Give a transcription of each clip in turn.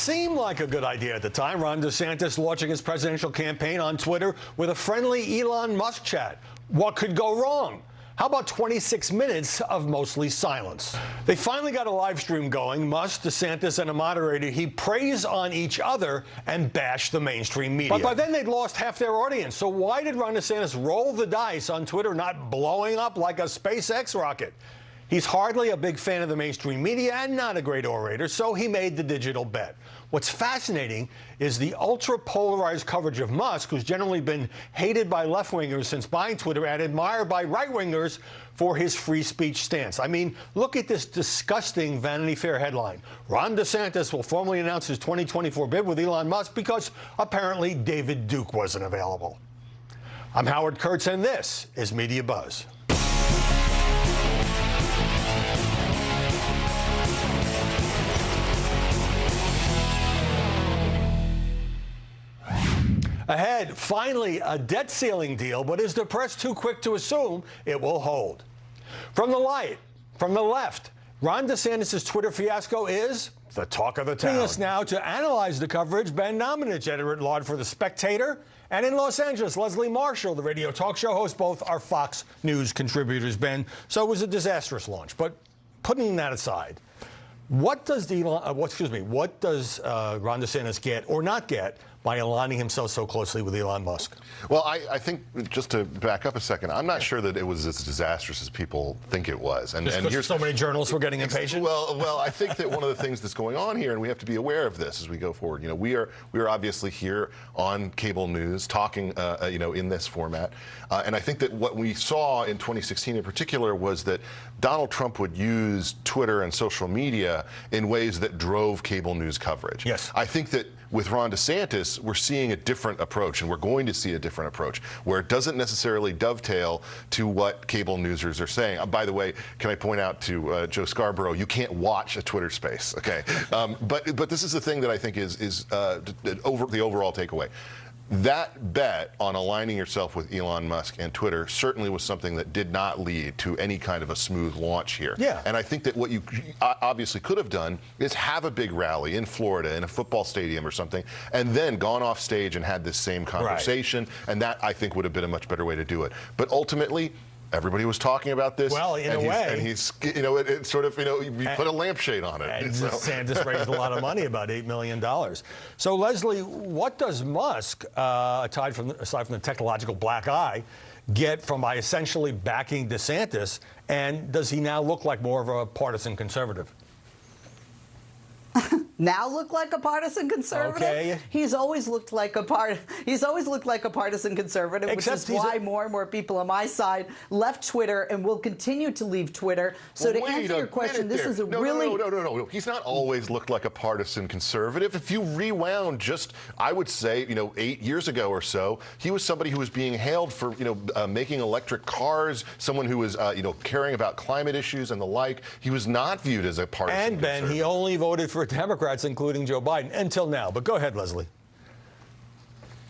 seem like a good idea at the time. Ron DeSantis launching his presidential campaign on Twitter with a friendly Elon Musk chat. What could go wrong? How about 26 minutes of mostly silence? They finally got a live stream going. Musk, DeSantis, and a moderator. He praised on each other and bashed the mainstream media. But by then, they'd lost half their audience. So why did Ron DeSantis roll the dice on Twitter not blowing up like a SpaceX rocket? He's hardly a big fan of the mainstream media and not a great orator, so he made the digital bet. What's fascinating is the ultra-polarized coverage of Musk, who's generally been hated by left-wingers since buying Twitter and admired by right-wingers for his free speech stance. I mean, look at this disgusting Vanity Fair headline. Ron DeSantis will formally announce his 2024 bid with Elon Musk because apparently David Duke wasn't available. I'm Howard Kurtz, and this is Media Buzz. Ahead, finally, a debt ceiling deal, but is the press too quick to assume it will hold? From the left, Ron DeSantis' Twitter fiasco is the talk of the town. Joining us now to analyze the coverage, Ben Nominich, editor-at-large for The Spectator, and in Los Angeles, Leslie Marshall, the radio talk show host. Both are Fox News contributors, Ben. So it was a disastrous launch. But putting that aside, what does Ron DeSantis get or not get by aligning himself so closely with Elon Musk? Well, I think, just to back up a second, I'm not sure that it was as disastrous as people think it was. And here's so many journalists were getting impatient. Well, I think that one of the things that's going on here, and we have to be aware of this as we go forward. You know, we are obviously here on cable news talking, in this format, and I think that what we saw in 2016 in particular was that Donald Trump would use Twitter and social media in ways that drove cable news coverage. Yes, I think that with Ron DeSantis, we're seeing a different approach, and we're going to see a different approach where it doesn't necessarily dovetail to what cable newsers are saying. By the way, can I point out to Joe Scarborough, you can't watch a Twitter space, okay? But this is the thing that I think is the overall takeaway. That bet on aligning yourself with Elon Musk and Twitter certainly was something that did not lead to any kind of a smooth launch here. Yeah. And I think that what you obviously could have done is have a big rally in Florida in a football stadium or something, and then gone off stage and had this same conversation. Right. And that, I think, would have been a much better way to do it. But ultimately, everybody was talking about this. Well, in a way. And he's, it sort of, you put a lampshade on it. And DeSantis raised a lot of money, about $8 million. So, Leslie, what does Musk, aside from the technological black eye, get from by essentially backing DeSantis? And does he now look like more of a partisan conservative? Now look like a partisan conservative? Okay. He's always looked like a partisan conservative, which is why more and more people on my side left Twitter and will continue to leave Twitter. So to answer your question, this is a really... No. He's not always looked like a partisan conservative. If you rewound just, I would say, 8 years ago or so, he was somebody who was being hailed for, making electric cars, someone who was, caring about climate issues and the like. He was not viewed as a partisan conservative. And Ben, he only voted for Democrats, including Joe Biden, until now. But go ahead, Leslie.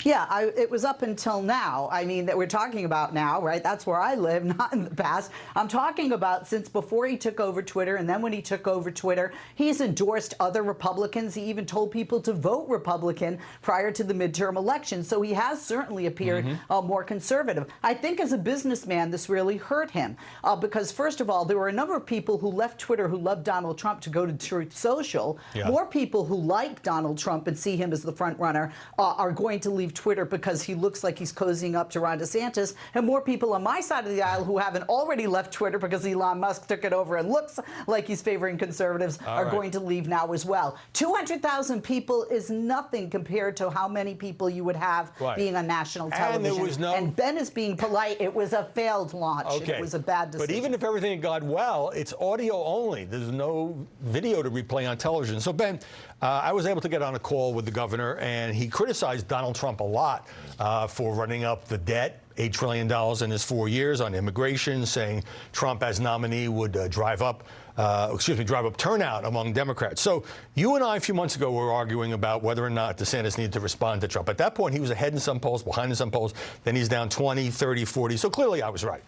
Yeah, it was up until now. I mean, that we're talking about now, right? That's where I live, not in the past. I'm talking about since before he took over Twitter, and then when he took over Twitter, he's endorsed other Republicans. He even told people to vote Republican prior to the midterm election. So he has certainly appeared more conservative. I think as a businessman, this really hurt him because, first of all, there were a number of people who left Twitter who loved Donald Trump to go to Truth Social. Yeah. More people who like Donald Trump and see him as the front runner are going to leave Twitter because he looks like he's cozying up to Ron DeSantis, and more people on my side of the aisle who haven't already left Twitter because Elon Musk took it over and looks like he's favoring conservatives are going to leave now as well. 200,000 people is nothing compared to how many people you would have being on national television. And Ben is being polite. It was a failed launch. Okay. It was a bad decision. But even if everything had gone well, it's audio only. There's no video to replay on television. So, Ben, I was able to get on a call with the governor, and he criticized Donald Trump a lot for running up the debt, $8 trillion in his 4 years on immigration, saying Trump as nominee would drive up turnout among Democrats. So you and I a few months ago were arguing about whether or not DeSantis needed to respond to Trump. At that point, he was ahead in some polls, behind in some polls. Then he's down 20, 30, 40. So clearly I was right.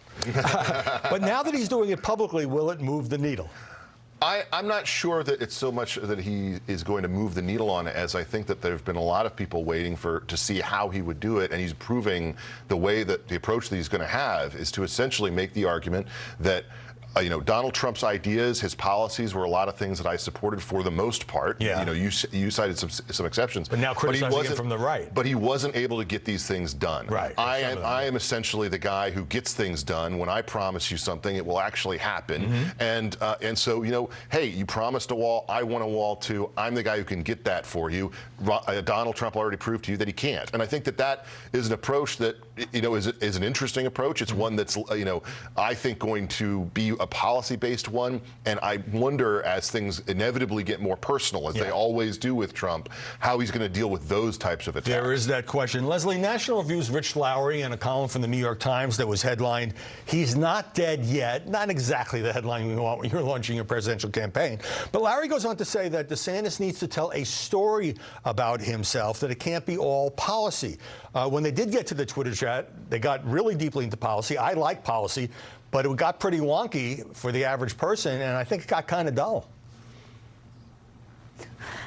But now that he's doing it publicly, will it move the needle? I'm not sure that it's so much that he is going to move the needle on it as I think that there have been a lot of people waiting to see how he would do it, and he's proving the way that the approach that he's going to have is to essentially make the argument that Donald Trump's ideas, his policies were a lot of things that I supported for the most part. Yeah. You cited some exceptions. But now criticizing him from the right. But he wasn't able to get these things done. Right. I am essentially the guy who gets things done. When I promise you something, it will actually happen. And so, hey, you promised a wall. I want a wall too. I'm the guy who can get that for you. Donald Trump already proved to you that he can't. And I think that is an approach that is an interesting approach. It's one that's I think going to be a policy-based one, and I wonder, as things inevitably get more personal, as they always do with Trump, how he's going to deal with those types of attacks. There is that question. Leslie, National Review's Rich Lowry in a column from the New York Times that was headlined, "He's not dead yet." Not exactly the headline we want when you're launching your presidential campaign. But Lowry goes on to say that DeSantis needs to tell a story about himself, that it can't be all policy. When they did get to the Twitter chat, they got really deeply into policy. I like policy, but it got pretty wonky for the average person, and I think it got kind of dull.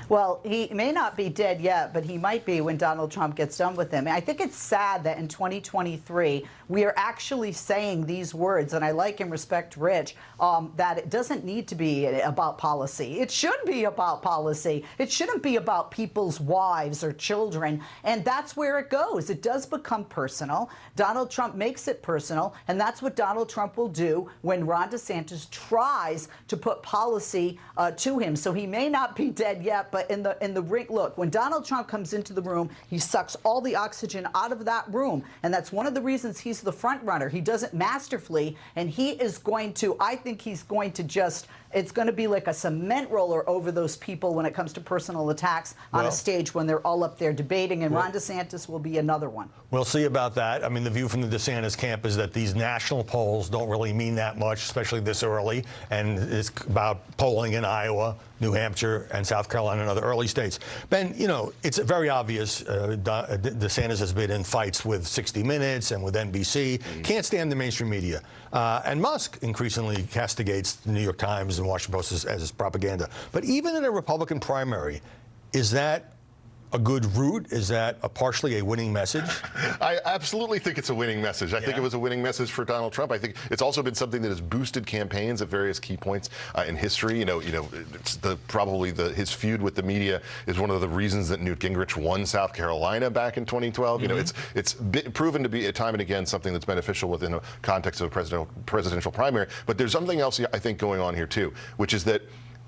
Well, he may not be dead yet, but he might be when Donald Trump gets done with him. I think it's sad that in 2023, we are actually saying these words, and I like and respect Rich, that it doesn't need to be about policy. It should be about policy. It shouldn't be about people's wives or children, and that's where it goes. It does become personal. Donald Trump makes it personal, and that's what Donald Trump will do when Ron DeSantis tries to put policy to him. So he may not be dead yet, but in the ring, look, when Donald Trump comes into the room, he sucks all the oxygen out of that room, and that's one of the reasons he's the front runner. He does it masterfully, and he is going to, I think he's going to just, it's going to be like a cement roller over those people when it comes to personal attacks on a stage when they're all up there debating, and Ron DeSantis will be another one. We'll see about that. I mean, the view from the DeSantis camp is that these national polls don't really mean that much, especially this early, and it's about polling in Iowa, New Hampshire, and South Carolina and other early states. Ben, it's very obvious DeSantis has been in fights with 60 Minutes and with NBC, can't stand the mainstream media. And Musk increasingly castigates the New York Times and Washington Post as propaganda. But even in a Republican primary, is that a good route? Is that partially a winning message? I absolutely think it's a winning message. I think it was a winning message for Donald Trump. I think it's also been something that has boosted campaigns at various key points in history. It's his feud with the media is one of the reasons that Newt Gingrich won South Carolina back in 2012. It's proven to be time and again something that's beneficial within the context of a presidential primary. But there's something else I think going on here too, which is that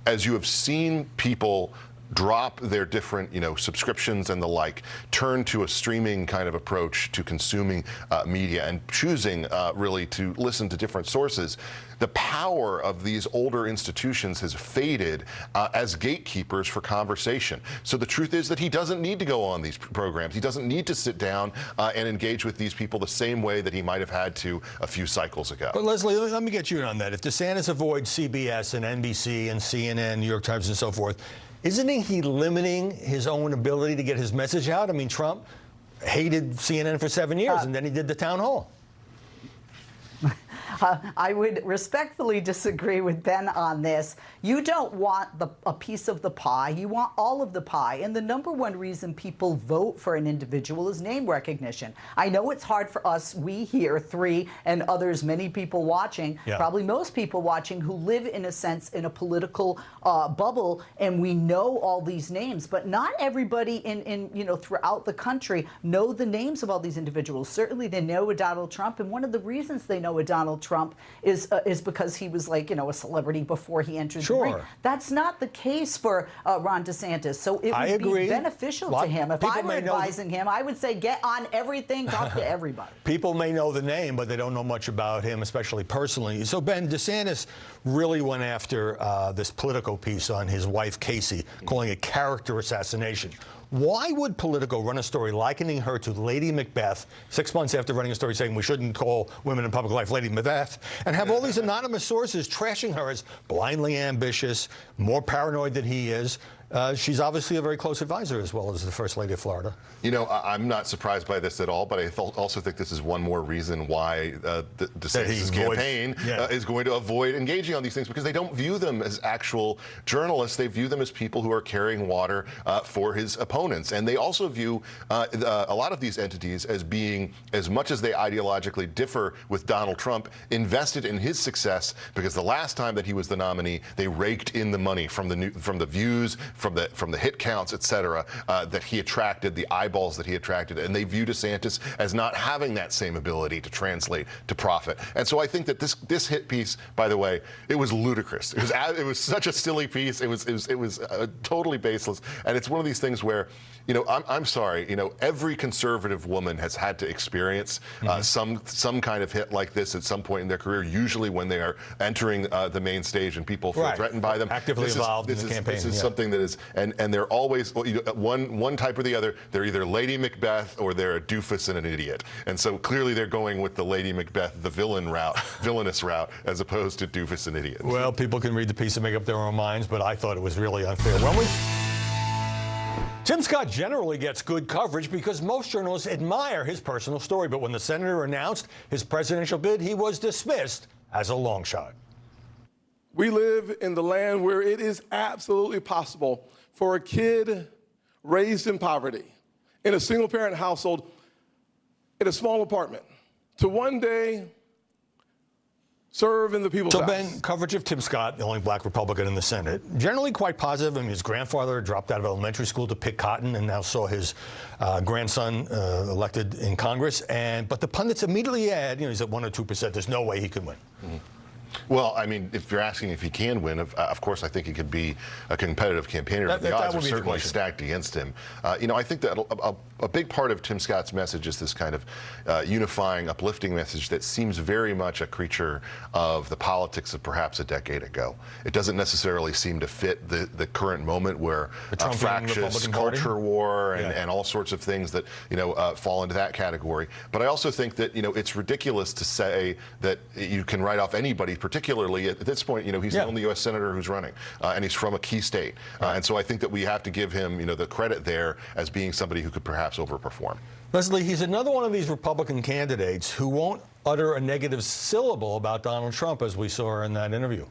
as you have seen people drop their different, subscriptions and the like, turn to a streaming kind of approach to consuming media and choosing really to listen to different sources, the power of these older institutions has faded as gatekeepers for conversation. So the truth is that he doesn't need to go on these programs. He doesn't need to sit down and engage with these people the same way that he might have had to a few cycles ago. But Leslie, let me get you in on that. If DeSantis avoids CBS and NBC and CNN, New York Times and so forth, isn't he limiting his own ability to get his message out? I mean, Trump hated CNN for 7 years, and then he did the town hall. I would respectfully disagree with Ben on this. You don't want a piece of the pie. You want all of the pie. And the number one reason people vote for an individual is name recognition. I know it's hard for us, we here, three, and others, many people watching, probably most people watching, who live, in a sense, in a political bubble, and we know all these names. But not everybody throughout the country know the names of all these individuals. Certainly they know a Donald Trump, and one of the reasons they know a Donald Trump is because he was a celebrity before he entered the ring. That's not the case for Ron DeSantis. So it would be beneficial to him. If I were advising him, I would say get on everything, talk to everybody. People may know the name, but they don't know much about him, especially personally. So Ben, DeSantis really went after this Politico piece on his wife, Casey, calling it character assassination. Why would Politico run a story likening her to Lady Macbeth 6 months after running a story saying we shouldn't call women in public life Lady Macbeth, and have all these anonymous sources trashing her as blindly ambitious, more paranoid than he is? She's obviously a very close advisor as well as the First Lady of Florida. You know, I'm not surprised by this at all, but I also think this is one more reason why DeSantis' campaign is going to avoid engaging on these things, because they don't view them as actual journalists. They view them as people who are carrying water for his opponents. And they also view a lot of these entities as being, as much as they ideologically differ with Donald Trump, invested in his success, because the last time that he was the nominee, they raked in the money from the views, from the hit counts, et cetera, that he attracted, the eyeballs that he attracted, and they view DeSantis as not having that same ability to translate to profit. And so I think that this hit piece, by the way, it was ludicrous. It was such a silly piece. It was totally baseless, and it's one of these things where, you know, I'm sorry, you know, every conservative woman has had to experience some kind of hit like this at some point in their career, usually when they are entering the main stage and people feel threatened by them. Actively involved in the campaign. This is something that is, and they're always, you know, one type or the other. They're either Lady Macbeth or they're a doofus and an idiot. And so clearly they're going with the Lady Macbeth, the villainous route, as opposed to doofus and idiot. Well, people can read the piece and make up their own minds, but I thought it was really unfair. Tim Scott generally gets good coverage because most journalists admire his personal story, but when the senator announced his presidential bid, he was dismissed as a long shot. We live in the land where it is absolutely possible for a kid raised in poverty, in a single-parent household, in a small apartment, to one day serve in the People's House. So, Ben, coverage of Tim Scott, the only black Republican in the Senate, generally quite positive. I mean, his grandfather dropped out of elementary school to pick cotton and now saw his grandson elected in Congress. But the pundits immediately add, you know, he's at 1 or 2%. There's no way he could win. Mm-hmm. Well, I mean, if you're asking if he can win, of course, I think he could be a competitive campaigner, but the odds are certainly stacked against him. You know, I think that a big part of Tim Scott's message is this kind of unifying, uplifting message that seems very much a creature of the politics of perhaps a decade ago. It doesn't necessarily seem to fit the current moment where fractious culture war and all sorts of things that, you know, fall into that category. But I also think that, you know, it's ridiculous to say that you can write off anybody, particularly at this point. You know, he's the only U.S. senator who's running, and he's from a key state. And so I think that we have to give him, you know, the credit there as being somebody who could perhaps overperform. Leslie, he's another one of these Republican candidates who won't utter a negative syllable about Donald Trump, as we saw in that interview.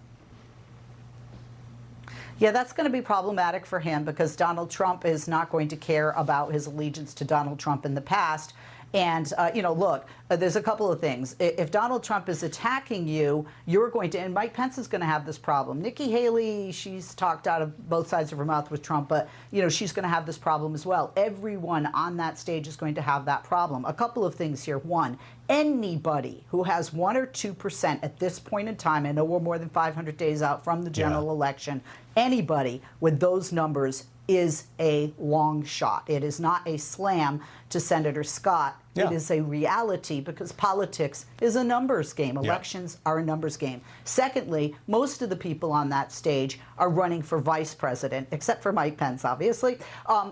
Yeah, that's going to be problematic for him because Donald Trump is not going to care about his allegiance to Donald Trump in the past. And, you know, look, there's a couple of things. If Donald Trump is attacking you, you're going to, and Mike Pence is going to have this problem. Nikki Haley, she's talked out of both sides of her mouth with Trump, but, you know, she's going to have this problem as well. Everyone on that stage is going to have that problem. A couple of things here. One, anybody who has 1 or 2% at this point in time, I know we're more than 500 days out from the general election, anybody with those numbers is a long shot. It is not a slam to Senator Scott. It is a reality because politics is a numbers game. Elections are a numbers game. Secondly, most of the people on that stage are running for vice president, except for Mike Pence, obviously.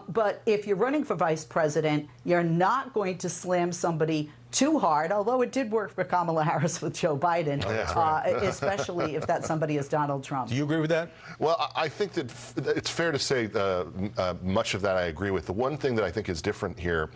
But if you're running for vice president, you're not going to slam somebody too hard, although it did work for Kamala Harris with Joe Biden, especially if that somebody is Donald Trump. Do you agree with that? Well, I think that it's fair to say much of that I agree with. The one thing that I think is different here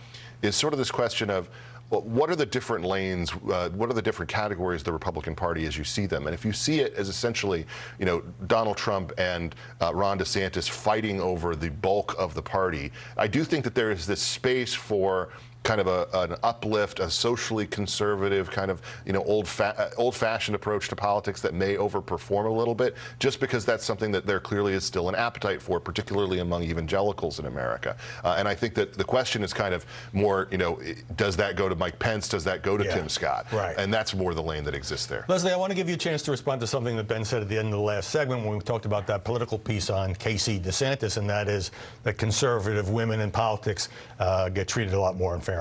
is sort of this question of, well, what are the different lanes, what are the different categories of the Republican Party as you see them? And if you see it as essentially, you know, Donald Trump and Ron DeSantis fighting over the bulk of the party, I do think that there is this space for kind of an uplift, a socially conservative kind of, you know, old-fashioned approach to politics that may overperform a little bit, just because that's something that there clearly is still an appetite for, particularly among evangelicals in America. And I think that the question is kind of more, you know, does that go to Mike Pence? Does that go to Tim Scott? Right. And that's more the lane that exists there. Leslie, I want to give you a chance to respond to something that Ben said at the end of the last segment when we talked about that political piece on Casey DeSantis, and that is that conservative women in politics get treated a lot more unfairly.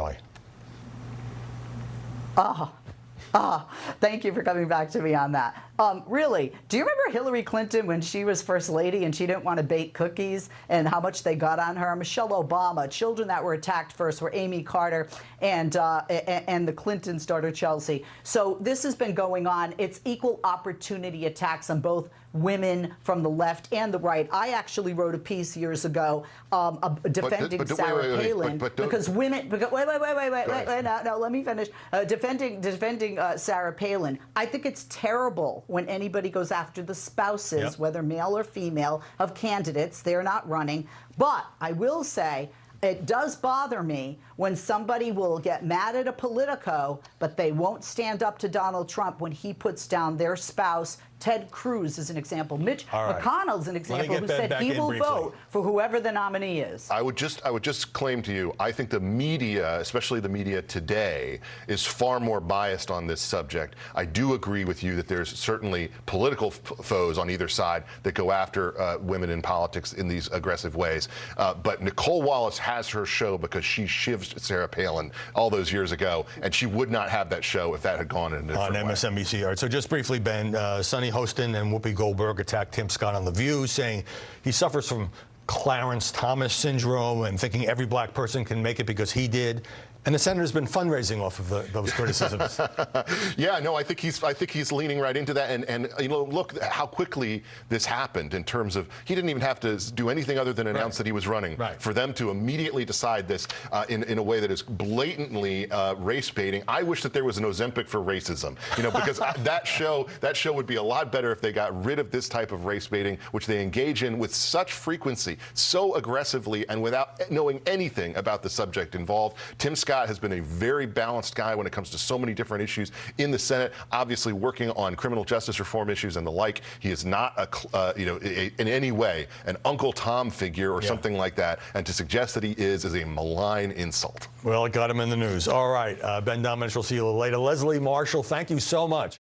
Thank you for coming back to me on that. Really, do you remember Hillary Clinton when she was first lady and she didn't want to bake cookies and how much they got on her? Michelle Obama. Children that were attacked first were Amy Carter and the Clintons' daughter Chelsea. So this has been going on. It's equal opportunity attacks on both women from the left and the right. I actually wrote a piece years ago defending Sarah Palin because women. Wait, no, let me finish. Defending Sarah Palin. I think it's terrible when anybody goes after the spouses, whether male or female, of candidates. They're not running. But I will say, it does bother me when somebody will get mad at a Politico, but they won't stand up to Donald Trump when he puts down their spouse. Ted Cruz is an example. Mitch McConnell is an example who said he will vote for whoever the nominee is. I would just claim to you, I think the media, especially the media today, is far more biased on this subject. I do agree with you that there's certainly political foes on either side that go after women in politics in these aggressive ways. But Nicole Wallace has her show because she shivved Sarah Palin all those years ago, and she would not have that show if that had gone in a different way. On MSNBC. All right, so just briefly, Ben, Sonny Hostin and Whoopi Goldberg attacked Tim Scott on The View, saying he suffers from Clarence Thomas syndrome and thinking every black person can make it because he did. And the senator's been fundraising off of those criticisms. Yeah, no, I think he's leaning right into that. And you know, look how quickly this happened in terms of he didn't even have to do anything other than announce that he was running. For them to immediately decide this in a way that is blatantly race baiting. I wish that there was an Ozempic for racism, you know, because that show would be a lot better if they got rid of this type of race baiting, which they engage in with such frequency, so aggressively, and without knowing anything about the subject involved. Tim Scott has been a very balanced guy when it comes to so many different issues in the Senate, obviously working on criminal justice reform issues and the like. He is not in any way an Uncle Tom figure or something like that, and to suggest that he is a malign insult. Well, it got him in the news. All right, Ben Domenech, we'll see you later. Leslie Marshall, thank you so much.